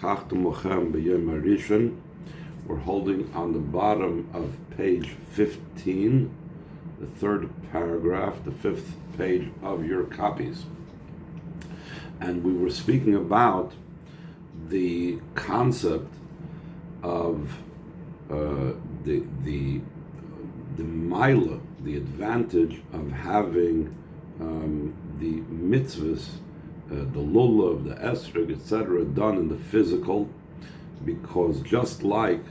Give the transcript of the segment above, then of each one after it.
ולקחתם ביום הראשון. We're holding on the bottom of page 15, the third paragraph, the fifth page of your copies. And we were speaking about the concept of the mila, the advantage of having the mitzvahs, the lulav, the esrog, etc., done in the physical, because just like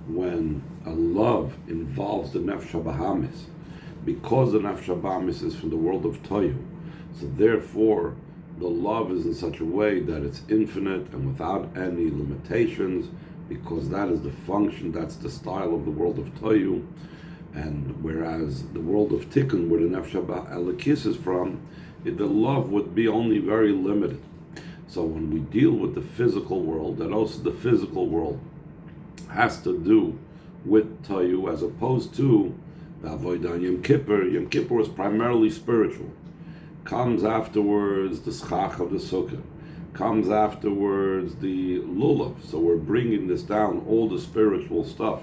when a love involves the nefesh habahamis, because the nefesh habahamis is from the world of toyu, so therefore the love is in such a way that it's infinite and without any limitations, because that is the function, that's the style of the world of toyu. And whereas the world of tikkun, where the nefesh elokis is from, the love would be only very limited. So when we deal with the physical world, that also the physical world has to do with toyu, as opposed to the avodah on Yom Kippur. Yom Kippur was primarily spiritual. Comes afterwards the schach of the sukkah. Comes afterwards the lulav. So we're bringing this down, all the spiritual stuff,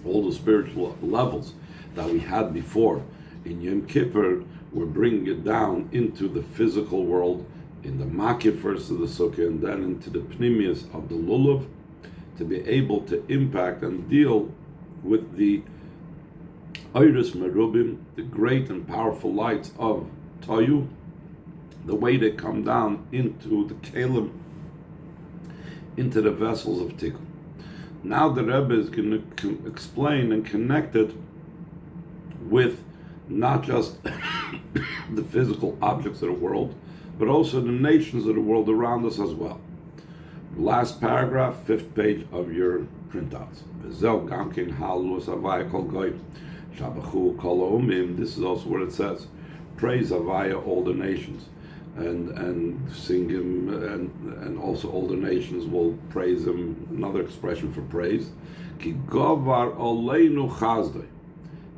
all the spiritual levels that we had before. In Yom Kippur, we're bringing it down into the physical world, in the makif first of the sukkah, and then into the pnimius of the lulav, to be able to impact and deal with the iris merubim, the great and powerful lights of toyu, the way they come down into the kelim, into the vessels of tikkun. Now the Rebbe is going to explain and connect it with not just the physical objects of the world, but also the nations of the world around us as well. Last paragraph, fifth page of your printouts. This is also what it says. Praise Havaya, all the nations, and sing him, and also all the nations will praise him. Another expression for praise. Ki govar oleinu chazdoi,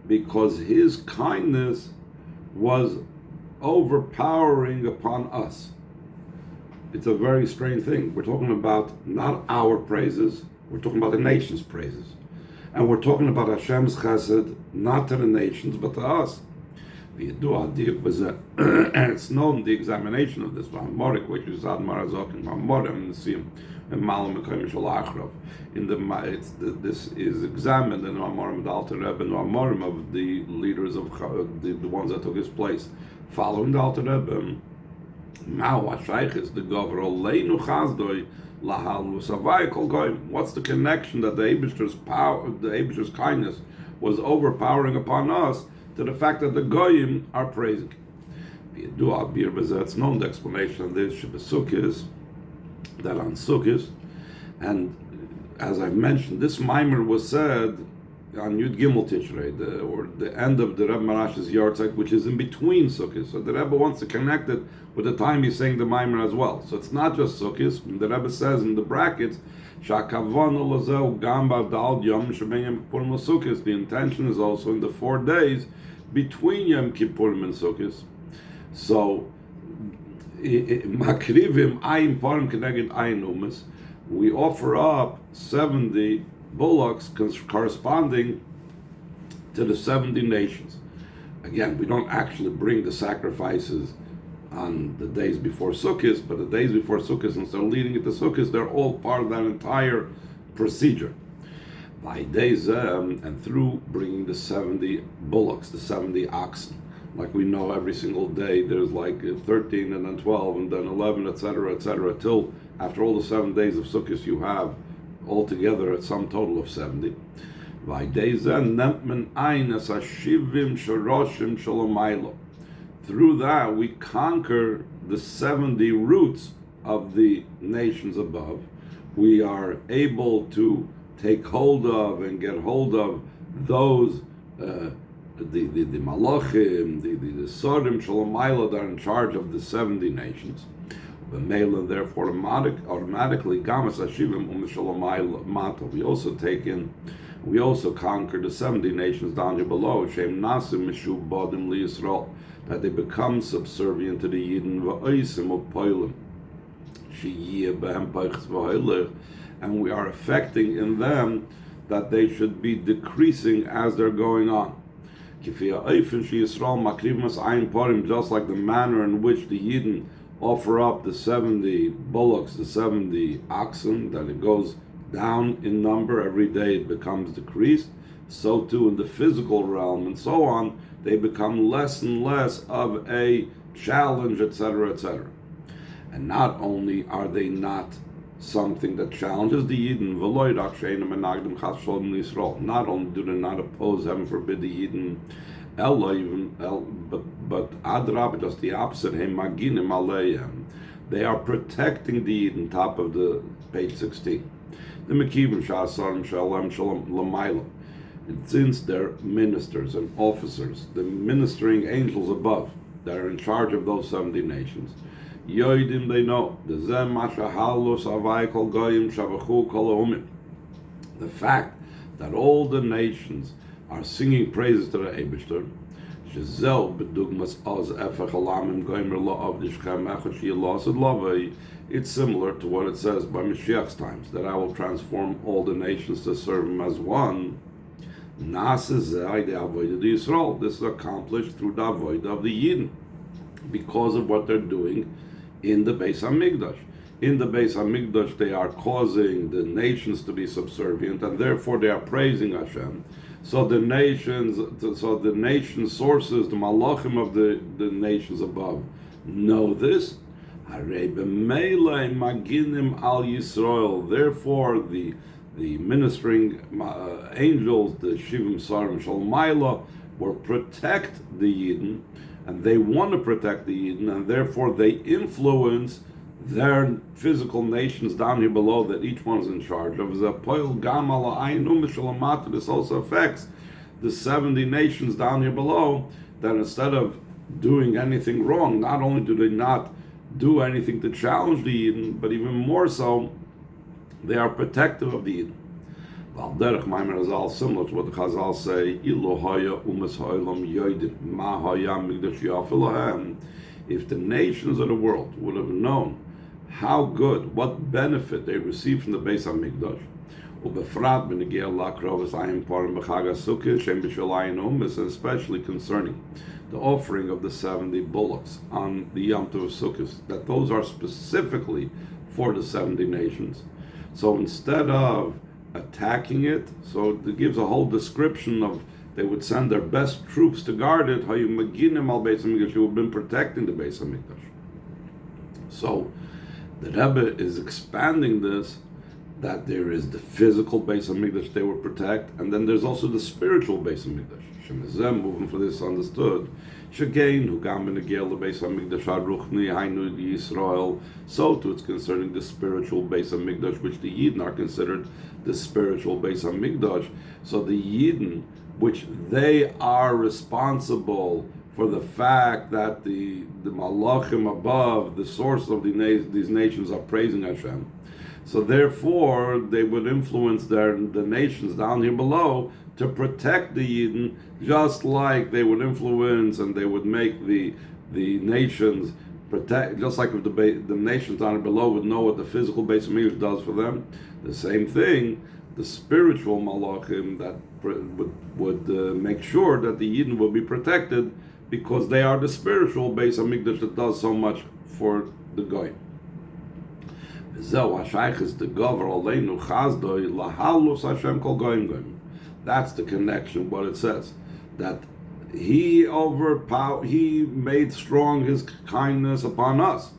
because his kindness was overpowering upon us. It's a very strange thing. We're talking about not our praises, we're talking about the nation's praises. And we're talking about Hashem's chesed, not to the nations, but to us. It's known, the examination of this Maamar, which is Maamar in Maamar, and see him in Maamar in this is examined in Maamar of the Alter Rebbe and Maamar of the leaders of the ones that took his place following the Alter Rebbe. Now what shaykh is the governor Oleinu Chazdoi Lahal Savai Kol Goyim. What's the connection that the Eibishter's power, the Eibishter's kindness was overpowering upon us, to the fact that the Goyim are praising? It's known, the explanation of this is that on Sukkot, and as I've mentioned, this Maamar was said on Yud Gimel Tishrei, or the end of the Rebbe Marash's yahrzeit, which is in between Sukkot. So the Rebbe wants to connect it with the time he's saying the Maamar as well. So it's not just Sukkot. The Rebbe says in the brackets, the intention is also in the 4 days between Yom Kippurim and Sukkot. So, makrivim ayin parim keneged ayin umas, we offer up 70 bullocks corresponding to the 70 nations. Again, we don't actually bring the sacrifices on the days before Sukkot, but the days before Sukkot, instead of leading it to Sukkot, they're all part of that entire procedure. By days, and through bringing the 70 bullocks, the 70 oxen. Like we know, every single day there's like 13 and then 12 and then 11, etc., till after all the 7 days of Sukkot you have altogether at some total of 70. By days then, through that we conquer the 70 roots of the nations above. We are able to take hold of and get hold of those the malachim, the sorim shalomayla that are in charge of the 70 nations. The male, and therefore automatically gamas hashivim shalomayla mata. We also conquer the 70 nations down here below. Shem nasim mishu badim li Yisrael, that they become subservient to the Yidden va'osim of poilim. and we are affecting in them that they should be decreasing as they're going on. Just like the manner in which the Yidden offer up the 70 bullocks, the 70 oxen, that it goes down in number every day, it becomes decreased. So too in the physical realm and so on, they become less and less of a challenge, etc., etc. And not only are they not something that challenges the Yidden, not only do they not oppose, heaven forbid, the Yidden, but adrab, just the opposite, they are protecting the Yidden, top of the page 16. The Mekivim Sha'asarim Shalom Shalom Lamaila. And since they're ministers and officers, the ministering angels above, that are in charge of those 70 nations, Yoidim, they know the fact that all the nations are singing praises to the Eibishter. It's similar to what it says by Mashiach's times, that I will transform all the nations to serve him as one. This is accomplished through the avodah of the Yidden, because of what they're doing in the Beis HaMikdash. In the Beis HaMikdash, they are causing the nations to be subservient, and therefore they are praising Hashem. So the nation sources, the malachim of the nations above, know this. Therefore, the ministering angels, the Shivim Sarim Shalmaila, will protect the Yidden, and they want to protect the Yidden, and therefore they influence their physical nations down here below that each one is in charge of. This also affects the 70 nations down here below, that instead of doing anything wrong, not only do they not do anything to challenge the Yidden, but even more so, they are protective of the Yidden. Derech Maamar is all similar to what the Chazal say, if the nations of the world would have known how good, what benefit they receive from the Beis HaMikdash, especially concerning the offering of the 70 bullocks on the Yom Tov of Sukkot, that those are specifically for the 70 nations. So instead of attacking it, so it gives a whole description of they would send their best troops to guard it. How you maginim al Beis HaMikdash, you have been protecting the Beis HaMikdash. So the Rebbe is expanding this, that there is the physical Beis HaMikdash they will protect, and then there's also the spiritual Beis HaMikdash. Shemezem, moving for this understood. Shagain, who gam in the Gel the Beis HaMikdash Haruchni Hainu Yisrael. So too, it's concerning the spiritual Beis HaMikdash, which the Yidden are considered the spiritual Beis HaMikdash. So the Yidden, which they are responsible for the fact that the Malachim above, the source of these nations, are praising Hashem. So therefore, they would influence the nations down here below to protect the Yidden, just like they would influence and they would make the nations protect, just like if the nations down here below would know what the physical Beis HaMikdash does for them. The same thing, the spiritual Malachim that would make sure that the Yidden will be protected, because they are the spiritual Beis HaMikdash that does so much for the Goyim. That's the connection, what it says. That he made strong his kindness upon us.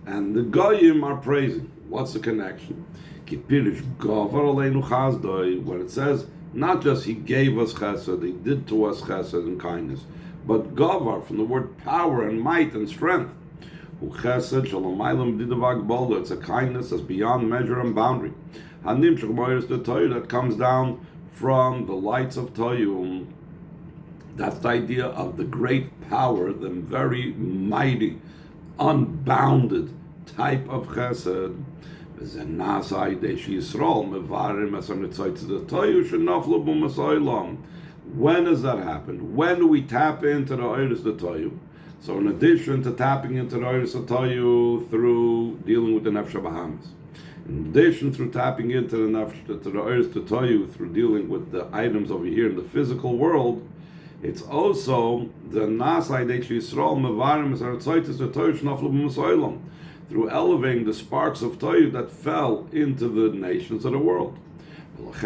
And the Goyim are praising. What's the connection? When it says, not just he gave us chesed, he did to us chesed and kindness, but gavar, from the word power and might and strength. It's a kindness that's beyond measure and boundary. The Torah that comes down from the lights of Toyum. That's the idea of the great power, the very mighty, unbounded type of chesed. When does that happen? When do we tap into the Oiris the Toyu? So in addition to tapping into the Oris Atayu through dealing with the Nefesh Bahamas, in addition through tapping into the Oris Atayu through dealing with the items over here in the physical world, it's also the Nasai Dech Yisrael Mevarim Esartzaitis the Toyu Shnaflu B'Musoilam, through elevating the sparks of Toyu that fell into the nations of the world. Because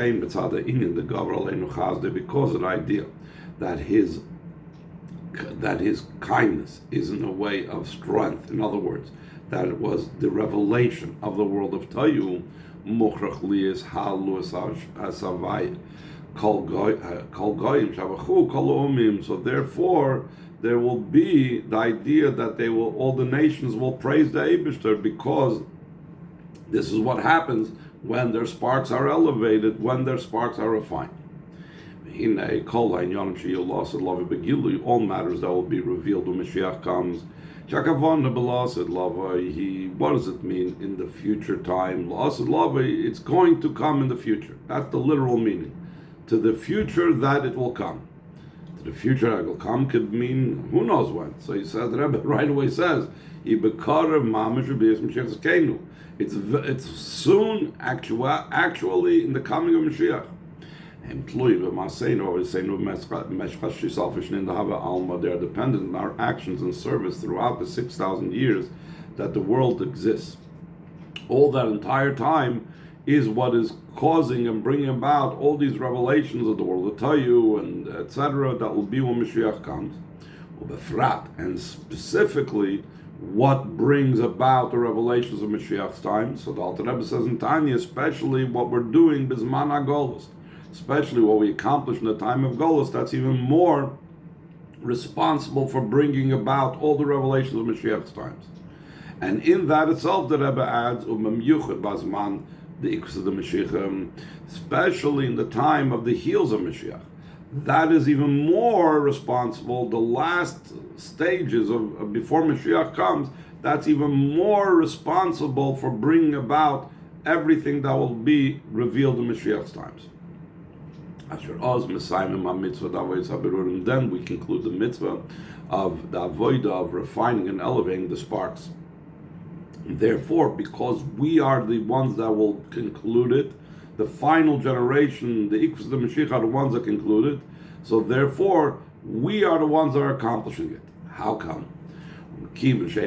of the idea that his kindness is in a way of strength. In other words, that it was the revelation of the world of Tayu, Mukhrach Lias Halus Asavai Kol Goyim Shavachu Kol Umim. So therefore, there will be the idea that all the nations will praise the Eibishter, because this is what happens when their sparks are elevated, when their sparks are refined. All matters that will be revealed when Mashiach comes. What does it mean in the future time? It's going to come in the future. That's the literal meaning. To the future that it will come. To the future that it will come could mean who knows when. So he says, the Rebbe right away says, it's soon, actually, in the coming of Mashiach. They are dependent on our actions and service throughout the 6,000 years that the world exists. All that entire time is what is causing and bringing about all these revelations of the world of Tayu and etc. that will be when Mashiach comes. And specifically, what brings about the revelations of Mashiach's time. So the Alter Rebbe says in Tanya, especially what we're doing Bizman HaGolus, especially what we accomplish in the time of Golus, that's even more responsible for bringing about all the revelations of Mashiach's times. And in that itself, the Rebbe adds, Yuchad Bazman, the Ikus of the Mashiach, especially in the time of the heels of Mashiach. That is even more responsible. The last stages of before Mashiach comes, that's even more responsible for bringing about everything that will be revealed in Mashiach's times. Then we conclude the mitzvah of the avodah of refining and elevating the sparks. Therefore, because we are the ones that will conclude it, the final generation, the Ikvus of the Mashiach, are the ones that conclude it. So therefore, we are the ones that are accomplishing it. How come? Chazal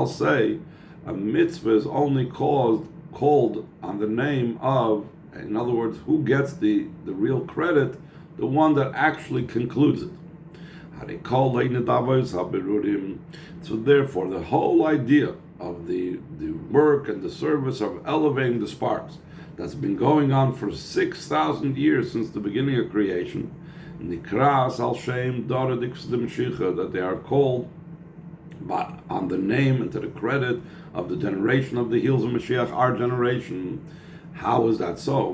say a mitzvah is only called on the name of, in other words, who gets the real credit, the one that actually concludes it. So therefore, the whole idea of the work and the service of elevating the sparks that's been going on for 6,000 years since the beginning of creation, that they are called on the name and to the credit of the generation of the heels of Mashiach, our generation. How is that so?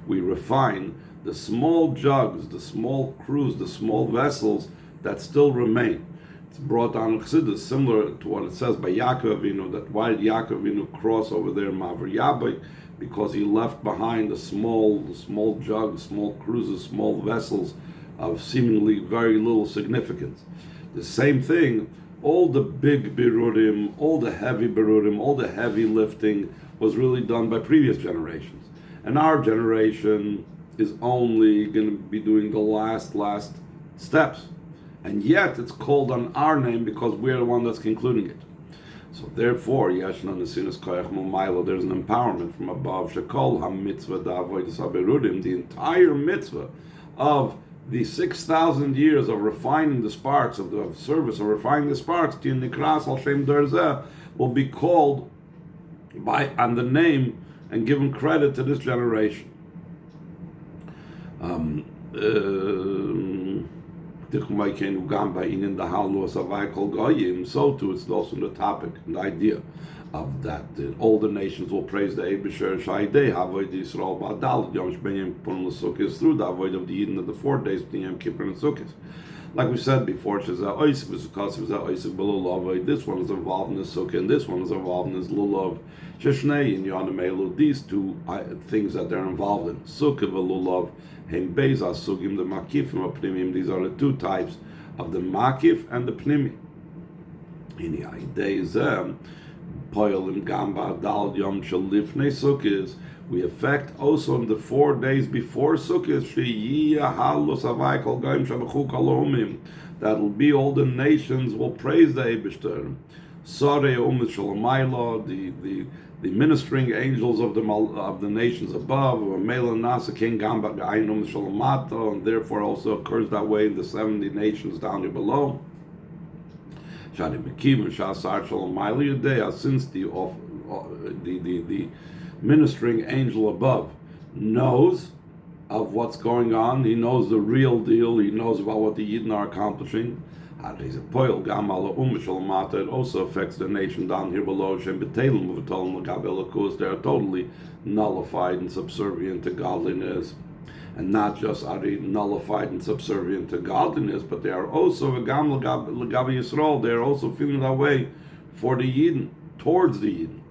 We refine the small jugs, the small crews, the small vessels that still remain. It's brought down in Chassidus, similar to what it says by Yaakov Avinu, that why did Yaakov Avinu cross over there in Maamar Yabok? Because he left behind the small jugs, small cruises, small vessels of seemingly very little significance. The same thing, all the big birurim, all the heavy birurim, all the heavy lifting was really done by previous generations. And our generation is only going to be doing the last steps. And yet it's called on our name because we're the one that's concluding it. So therefore, there's an empowerment from above. Shekol ha-mitzvah da'avodas ha-berurim, the entire mitzvah of the 6,000 years of refining the sparks, of service, of refining the sparks, will be called on the name and given credit to this generation. So too, it's also the topic and the idea of that all the nations will praise the Eibusher Shaydei Havoid Yisrael Ba'adal Yom Shbenyim Pun L'Sukkis through the avoid of the Yidden of the 4 days between Yom Kippur and Sukkis. Like we said before, this one is involved in the sukkah, and this one is involved in this lulav. These two things that they're involved in, sukkah v'lulav, hem beis sugim, the makifim apnimim. These are the two types of the makif and the pnimi. In the idea poilim gamba dal yom shalifnei sukkahs. We affect also in the 4 days before Sukkot, that'll be all the nations will praise the Eibishter. The ministering angels of the nations above, and therefore also occurs that way in the 70 nations down here below. Since the ministering angel above knows of what's going on, he knows the real deal, he knows about what the Yidden are accomplishing. It also affects the nation down here below. They are totally nullified and subservient to godliness. And not just are they nullified and subservient to godliness, but they are also they are also feeling that way for the Yidden, towards the Yidden.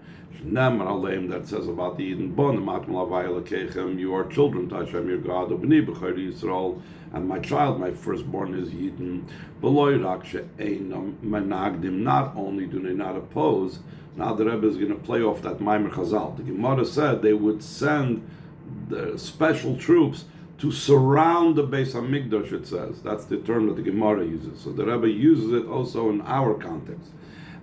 That says about the Eden, you are children to Hashem your God, and my child, my firstborn is Eden. Not only do they not oppose, now the Rebbe is going to play off that Maamar Chazal. The Gemara said they would send the special troops to surround the Beis HaMikdash, it says. That's the term that the Gemara uses. So the Rebbe uses it also in our context.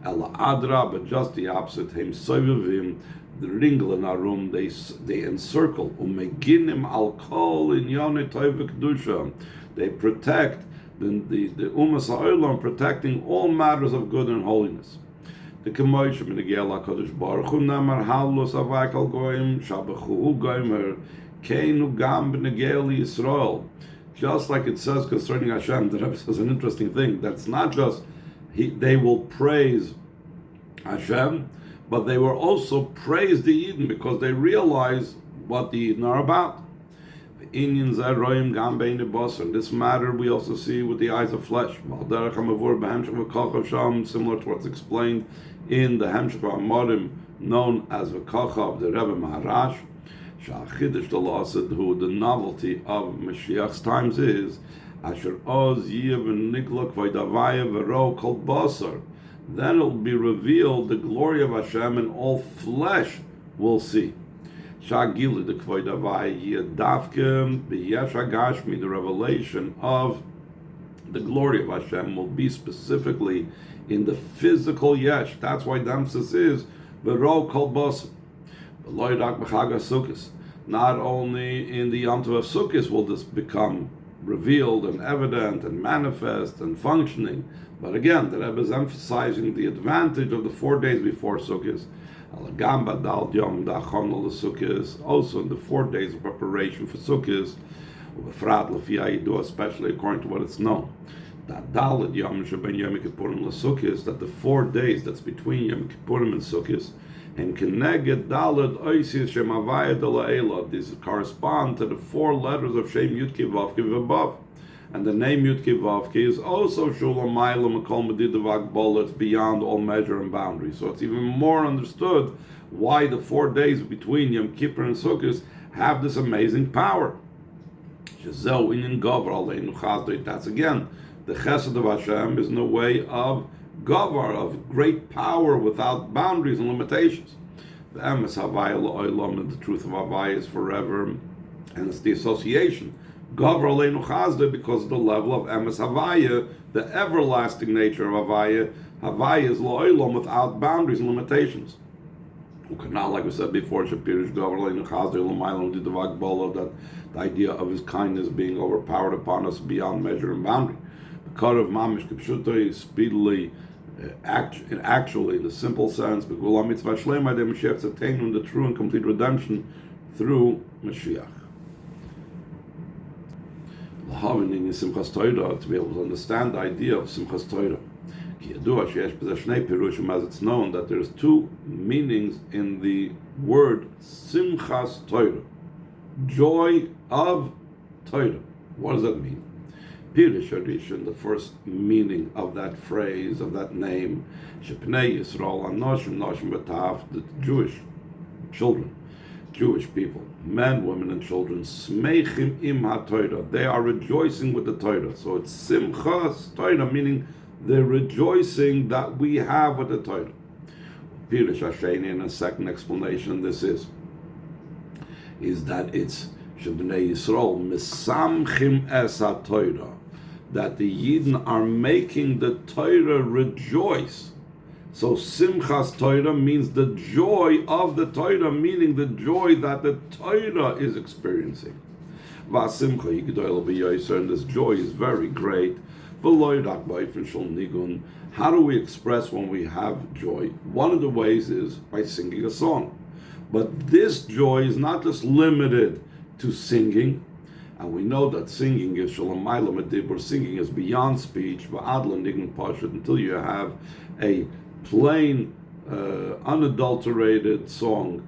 Ela Adra, but just the opposite. Heim Soivivim, the ringle in our room, they encircle. Umeginim al kol in Yonei Toiv Kedusha. They protect the Umas HaOlam, protecting all matters of good and holiness. The Kemoish Minigel HaKadosh Baruch Hu Namar Halus Avai Kol Goyim Shabachu Goymer Keinu Gam B'Negel Yisrael. Just like it says concerning Hashem, the Rebbe says an interesting thing. That's not just they will praise Hashem, but they will also praise the Eden because they realize what the Eden are about. In this matter we also see with the eyes of flesh, similar to what's explained in the Hemshech HaMorim known as V'Kacha of the Rebbe Maharash. The novelty of Mashiach's times is then it'll be revealed the glory of Hashem, and all flesh will see. The revelation of the glory of Hashem will be specifically in the physical yesh. That's why the emphasis is v'ro kol basar. Not only in the Yom Tov of Sukkot will this become revealed and evident and manifest and functioning, but again, the Rebbe is emphasizing the advantage of the 4 days before Sukkot. Also in the 4 days of preparation for Sukkot, especially according to what it's known. That the 4 days that's between Yom Kippurim and Sukkot, and these correspond to the 4 letters of Shem Yud Kei Vav Kei above. And the name Yud Kei Vav Kei is also Shulam Ma'alim Kol Medidavak Bol. It's beyond all measure and boundary. So it's even more understood why the 4 days between Yom Kippur and Sukkot have this amazing power. That's again, the Chesed of Hashem is in the way of Gavar, of great power without boundaries and limitations. The Emes Havaya La'olam, and the truth of Havaya is forever, and it's the association. Gavar Aleinu Chazda, because of the level of Emes Havaya, the everlasting nature of Havaya. Havaya is La'olam, without boundaries and limitations. Not like we said before, Shapirish Gavar Aleinu Chazda L'maylam Didavak Bola, that the idea of his kindness being overpowered upon us beyond measure and boundary. The Kar of Mamish Kipshuta is speedily, actually, in the simple sense, the true and complete redemption through Mashiach. To be able to understand the idea of Simchas Torah, as it's known that there's 2 meanings in the word Simchas Torah, joy of Torah. What does that mean? Pirish Harishon, the first meaning of that phrase, of that name, Shepnei Yisrael Anoshim Noshim B'Tav, the Jewish children, Jewish people, men, women, and children, Smeichim im HaTorah, they are rejoicing with the Torah. So it's Simchas Torah, meaning they're rejoicing that we have with the Torah. Pirish Hasheni, in a second explanation, this is that it's Shebnei Yisrael Misamchim es HaTorah, that the Yidden are making the Torah rejoice. So Simchas Torah means the joy of the Torah, meaning the joy that the Torah is experiencing. Vasimcha Yigdoil b'Yoser, and this joy is very great. How do we express when we have joy? One of the ways is by singing a song. But this joy is not just limited to singing, and we know that singing is shalamayla medibur, singing is beyond speech, until you have a plain, unadulterated song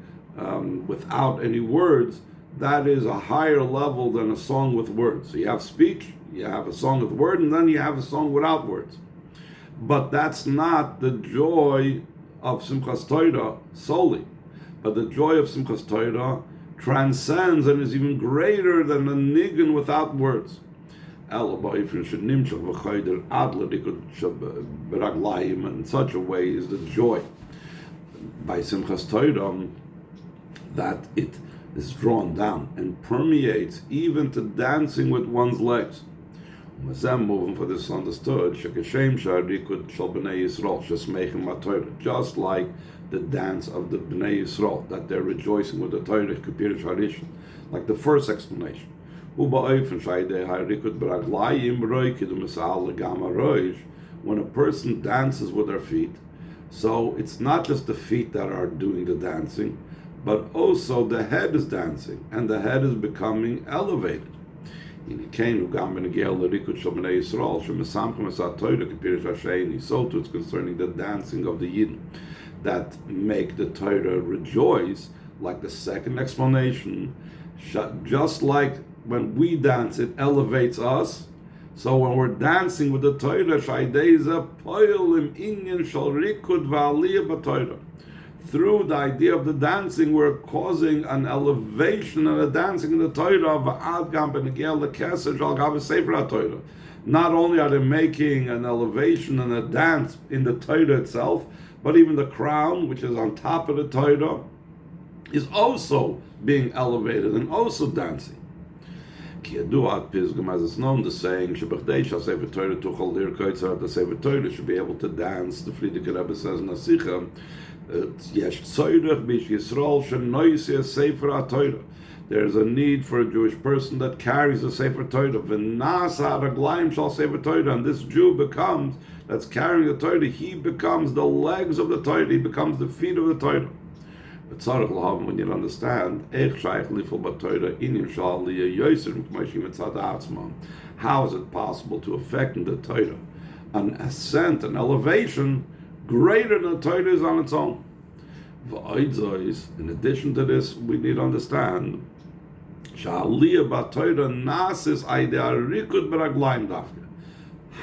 without any words. That is a higher level than a song with words. So you have speech, you have a song with words, and then you have a song without words. But that's not the joy of Simchas Torah solely. But the joy of Simchas Torah transcends and is even greater than a nigun without words. In such a way is the joy by Simchas Torah that it is drawn down and permeates even to dancing with one's legs. Moving for this understood, just like the dance of the Bnei Yisrael, that they're rejoicing with the Torah, like the first explanation. When a person dances with their feet, so it's not just the feet that are doing the dancing, but also the head is dancing, and the head is becoming elevated. So too it's concerning the dancing of the Yidden that make the Torah rejoice, like the second explanation. Just like when we dance, it elevates us. So when we're dancing with the Torah, through the idea of the dancing, we're causing an elevation and a dancing in the Torah. Not only are they making an elevation and a dance in the Torah itself, but even the crown, which is on top of the Torah, is also being elevated and also dancing. As it's known, the saying, the Sefer Torah should be able to dance. The Frierdiker Rebbe says in Nasicha, there's a need for a Jewish person that carries the Sefer Torah. And this Jew becomes, that's carrying the Torah, he becomes the legs of the Torah, he becomes the feet of the Torah. When you understand, how is it possible to affect in the Torah an ascent, an elevation greater than the Torah is on its own? In addition to this, we need to understand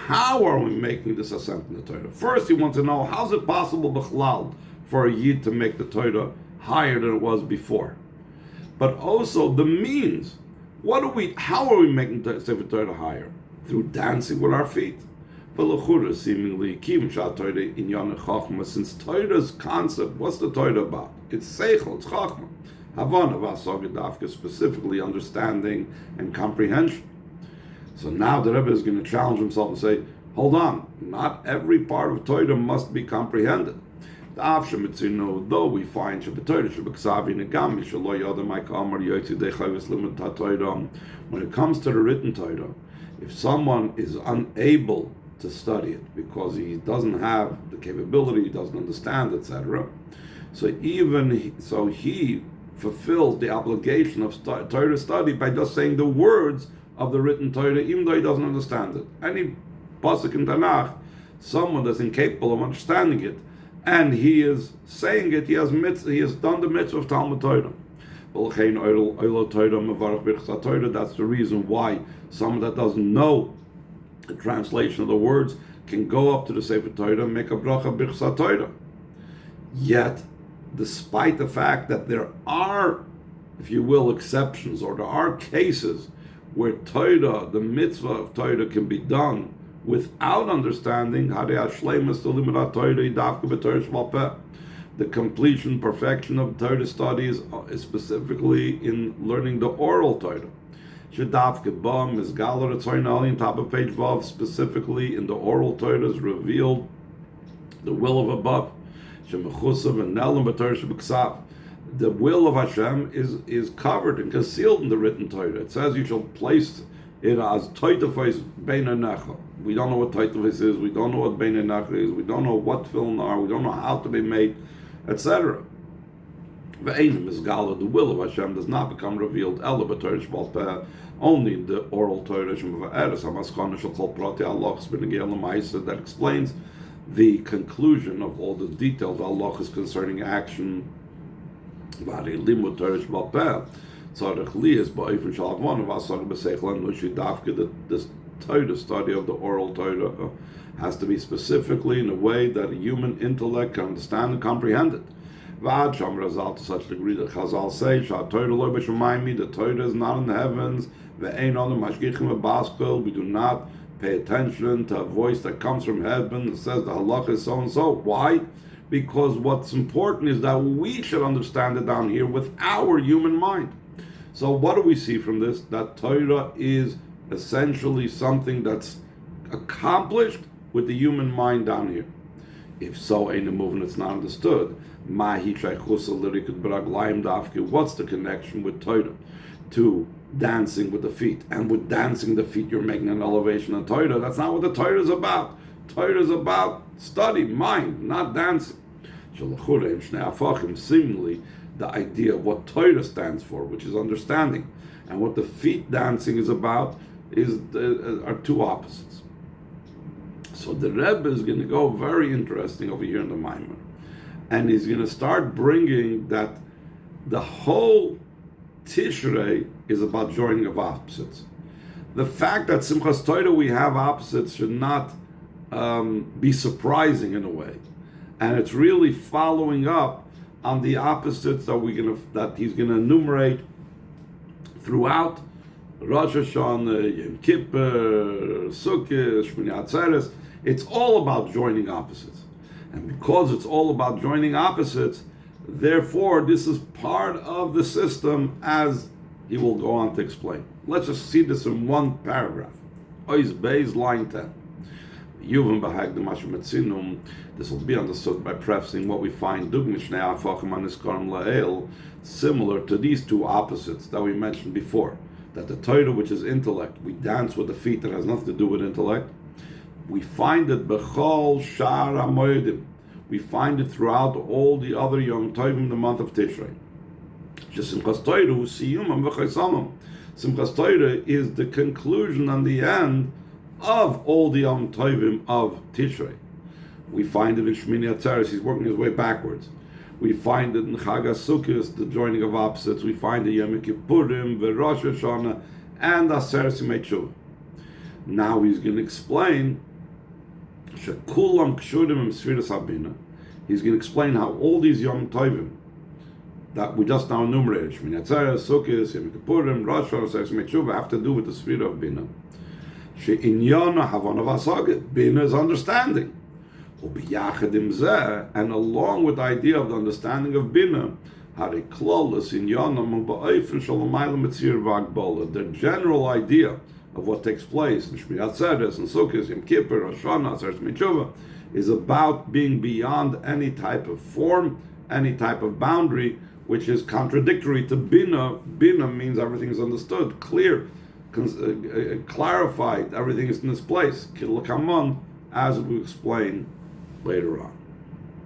how are we making this ascent in the Torah? First, you want to know, how is it possible b'chlal for a Yid to make the Torah higher than it was before? But also the means. How are we making the Sefer Torah higher? Through dancing with our feet. Seemingly, since Torah's concept, what's the Torah about? It's seichel, it's chachma. Havana, specifically understanding and comprehension. So now the Rebbe is going to challenge himself and say, hold on, not every part of Torah must be comprehended. Though we find when it comes to the written Torah, if someone is unable to study it because he doesn't have the capability, he doesn't understand, etc., so he fulfills the obligation of Torah study by just saying the words of the written Torah, even though he doesn't understand it. Any pasuk in Tanakh, someone that's incapable of understanding it, and he is saying it, he has done the mitzvah of Talmud Torah. That's the reason why someone that doesn't know the translation of the words can go up to the Sefer Torah and make a bracha b'chsa Torah. Yet, despite the fact that there are, if you will, exceptions, or there are cases where Torah, the mitzvah of Torah, can be done without understanding, the completion, perfection of Torah studies is specifically in learning the oral Torah. Top of page Vav, specifically in the oral Torah is revealed the will of above. The will of Hashem is covered and concealed in the written Torah. It says you shall place it as Toitafais Bein Necha. We don't know what Toitafais is, we don't know what Bein Necha is, we don't know what film are, we don't know how to be made, etc. The will of Hashem does not become revealed only in the oral Torah that explains the conclusion of all the detailed halachas concerning action. This Torah study of the oral Torah has to be specifically in a way that a human intellect can understand and comprehend it. To such a degree that Chazal say, the Torah is not in the heavens, we do not pay attention to a voice that comes from heaven that says the halacha is so and so. Why? Because what's important is that we should understand it down here with our human mind. So what do we see from this? That Torah is essentially something that's accomplished with the human mind down here. If so, ain't a movement, it's not understood. What's the connection with Torah to dancing with the feet? And with dancing the feet, you're making an elevation of Torah. That's not what the Torah is about. Torah is about study, mind, not dancing. Seemingly, the idea of what Torah stands for, which is understanding, and what the feet dancing is about, are two opposites. So the Rebbe is going to go very interesting over here in the Maamar, and he's going to start bringing that the whole Tishrei is about joining of opposites. The fact that Simchas Torah we have opposites should not be surprising in a way, and it's really following up on the opposites that he's going to enumerate throughout Rosh Hashanah, Yom Kippur, Sukkot, Shmini Atzeres. It's all about joining opposites. And because it's all about joining opposites, therefore this is part of the system, as he will go on to explain. Let's just see this in one paragraph. Ois Beis, line 10. Yuvim b'hagdim asher metzinum. This will be understood by prefacing what we find similar to these two opposites that we mentioned before. That the Torah, which is intellect, we dance with the feet, that has nothing to do with intellect. We find it b'chol shar hamoedim. We find it throughout all the other Yom Tovim, the month of Tishrei. Simchas Torah siyumam v'chaisamam. Simchas Torah is the conclusion and the end of all the Yom Tovim of Tishrei. We find it in Shmini Atzeres. He's working his way backwards. We find it in Chag HaSukkos, the joining of opposites. We find it in Yom Kippurim, Rosh Hashanah, and Aseres Yemei Tshuva. Now he's going to explain Shekulam Kshurim Im Sfiras Habina. He's going to explain how all these Yom Tovim that we just now enumerated, Shmini Atzeres, Sukkos, Yom Kippurim, Rosh Hashanah, Aseres Yemei Tshuva, have to do with the Sfira of Bina. She'inyana Havana Vasaget. Bina is understanding. And along with the idea of the understanding of Bina, the general idea of what takes place in Shmini Atzeres and Sukkot, Yom Kippur, Rosh Hashanah, Aseres Yemei Tshuva, is about being beyond any type of form, any type of boundary, which is contradictory to Bina. Bina means everything is understood, clear, clarified, everything is in its place. As we explain later on.